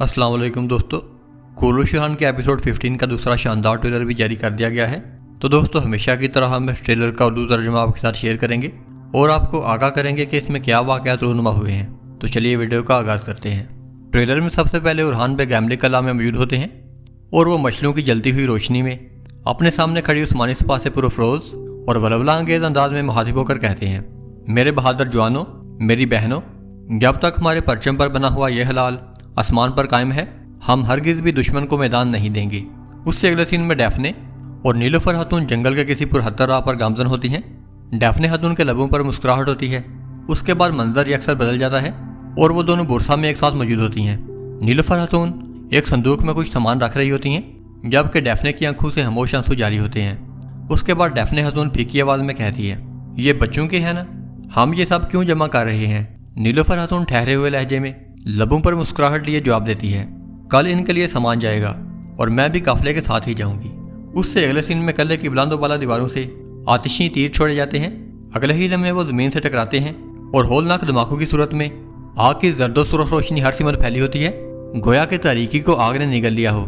अस्सलाम वालेकुम दोस्तों, कुल्लू शान के एपिसोड 15 का दूसरा शानदार ट्रेलर भी जारी कर दिया गया है। तो दोस्तों हमेशा की तरह हम इस ट्रेलर का उर्दू तर्जुमा आपके साथ शेयर करेंगे और आपको आगाह करेंगे कि इसमें क्या वाक़यात रूनुमा हुए हैं। तो चलिए वीडियो का आगाज़ करते हैं। ट्रेलर में सबसे पहले उरहान बे गैमले कला में मौजूद होते हैं और वो मछलियों की जलती हुई रोशनी में अपने सामने खड़ी उस्मानी सपा से पुरफरोज और वलवला अंगेज अंदाज में मुखातिब होकर कहते हैं, मेरे बहादुर जवानों, मेरी बहनों, जब तक हमारे परचम पर बना हुआ यह हलाल आसमान पर कायम है, हम हरगिज़ भी दुश्मन को मैदान नहीं देंगे। उससे अगले सीन में डैफने और नीलोफर खातून जंगल के किसी पुरहत्तर राह पर गामजन होती हैं। डैफने खातून के लबों पर मुस्कुराहट होती है। उसके बाद मंजर यकसर बदल जाता है और वो दोनों बुरसा में एक साथ मौजूद होती हैं। नीलोफर खातून एक संदूक में कुछ सामान रख रही होती हैं, जबकि डैफने की आंखों से खामोश आंसू जारी होते हैं। उसके बाद डैफने खातून फीकी आवाज़ में कहती है, ये बच्चों के हैं ना, हम ये सब क्यों जमा कर रहे हैं। नीलोफर खातून ठहरे हुए लहजे में लबों पर मुस्कुराहट लिए जवाब देती है, कल इनके लिए सामान जाएगा और मैं भी काफिले के साथ ही जाऊंगी। उससे अगले सीन में कल्ले की बुलंद वाला दीवारों से आतिशी तीर छोड़े जाते हैं। अगले ही लम्हे वो जमीन से टकराते हैं और होलनाक धमाकों की सूरत में आग की जर्दो सुरख रोशनी हर सिमत फैली होती है, गोया के तारीकी को आग ने निगल लिया हो।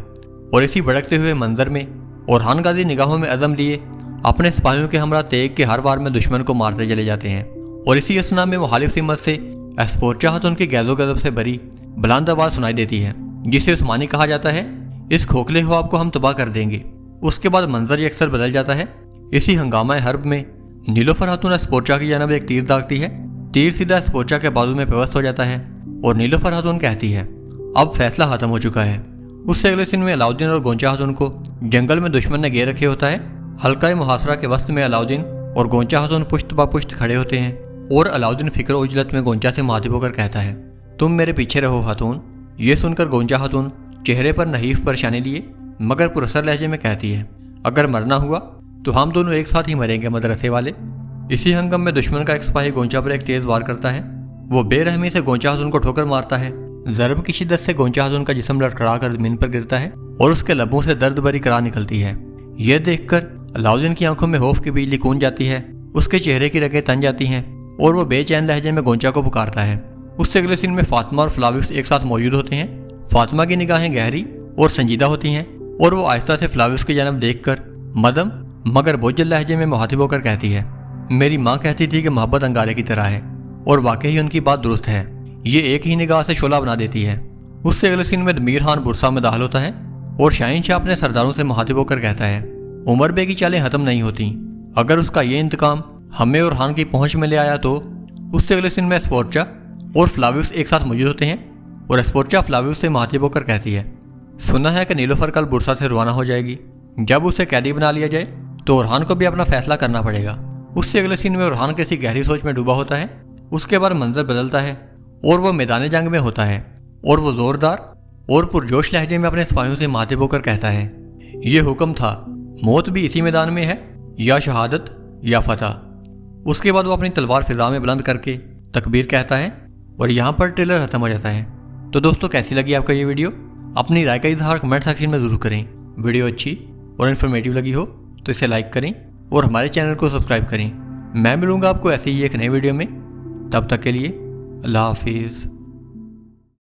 और इसी भड़कते हुए मंजर में ओरहान गाजी निगाहों में अज़म लिए अपने सिपाहियों के हमरा तेग के हर वार में दुश्मन को मारते चले जाते हैं। और इसी असना में मुखालिफ सिमत से एस्पोर्चा हाथ उनकी गैज़ो गज़ब से भरी बुलंद आवाज़ सुनाई देती है, जिसे उस्मानी कहा जाता है, इस खोखले ख्वाब को हम तबाह कर देंगे। उसके बाद मंजर अक्सर बदल जाता है। इसी हंगामा हर्ब में नीलोफर खातून एस्पोर्चा की जानब एक तीर दागती है। तीर सीधा एस्पोर्चा के बाजू में पेवस्त हो जाता है और नीलोफर खातून कहती है, अब फैसला खत्म हो चुका है। उससे अगले दिन में अलाउद्दीन और गोंचा खातून को जंगल में दुश्मन ने घेर रखे होता है। हल्का मुहासरा के वस्त में अलाउद्दीन और गोंचा खातून पुश्त ब पुश्त खड़े होते हैं और अलाउद्दीन फिक्र उजलत में गोंचा से मुखातिब होकर कहता है, तुम मेरे पीछे रहो खातून। ये सुनकर गोंचा खातून चेहरे पर नहीफ परेशानी लिए मगर पुरसर लहजे में कहती है, अगर मरना हुआ तो हम दोनों एक साथ ही मरेंगे मदरसे वाले। इसी हंगम में दुश्मन का एक सिपाही गोंचा पर एक तेज वार करता है। वो बेरहमी से गोंचा खातून को ठोकर मारता है। ज़रब की शिद्दत से गोंचा खातून का जिस्म लड़खड़ा कर जमीन पर गिरता है और उसके लबों से दर्द भरी कराह निकलती है। यह देखकर अलाउद्दीन की आंखों में खौफ की बिजली कूंज जाती है। उसके चेहरे की रगें तन जाती हैं और वो बेचैन लहजे में गोंचा को पुकारता है। उससे अगले सीन में फातिमा और फ्लाविस एक साथ मौजूद होते हैं। फातिमा की निगाहें गहरी और संजीदा होती हैं और वो आहिस्ता से फ्लाविस की जानब देखकर मदम मगर बोझल लहजे में मुखातिब होकर कहती है, मेरी माँ कहती थी कि मोहब्बत अंगारे की तरह है और वाकई उनकी बात दुरुस्त है। ये एक ही निगाह से शोला बना देती है। उससे अगले सीन में दमीर खान बुरसा में दाखिल होता है और शाहीन शाह अपने सरदारों से मुखातिब होकर कहता है, उमर बे की चालें खत्म नहीं होती, अगर उसका ये इंतकाम हमें और खान की पहुंच में ले आया तो। उससे अगले सीन में एस्पोर्चा और फ्लाविस एक साथ मौजूद होते हैं और एस्पोर्चा फ्लाविस से मुखातिब होकर कहती है, सुना है कि नीलोफर कल बुरसा से रवाना हो जाएगी। जब उसे कैदी बना लिया जाए तो ओरहान को भी अपना फैसला करना पड़ेगा। उससे अगले सीन में ओरहान किसी गहरी सोच में डूबा होता है। उसके बाद मंजर बदलता है और वो मैदान जंग में होता है और वो जोरदार और पुरजोश लहजे में अपने सिपाहियों से मुखातिब होकर कहता है, ये हुक्म था, मौत भी इसी मैदान में है, या शहादत या फतह। उसके बाद वो अपनी तलवार फिजा में बुलंद करके तकबीर कहता है और यहाँ पर ट्रेलर खत्म हो जाता है। तो दोस्तों कैसी लगी आपका ये वीडियो? अपनी राय का इजहार कमेंट सेक्शन में ज़रूर करें। वीडियो अच्छी और इन्फॉर्मेटिव लगी हो तो इसे लाइक करें और हमारे चैनल को सब्सक्राइब करें। मैं मिलूँगा आपको ऐसे ही एक नए वीडियो में। तब तक के लिए अल्लाह हाफिज़।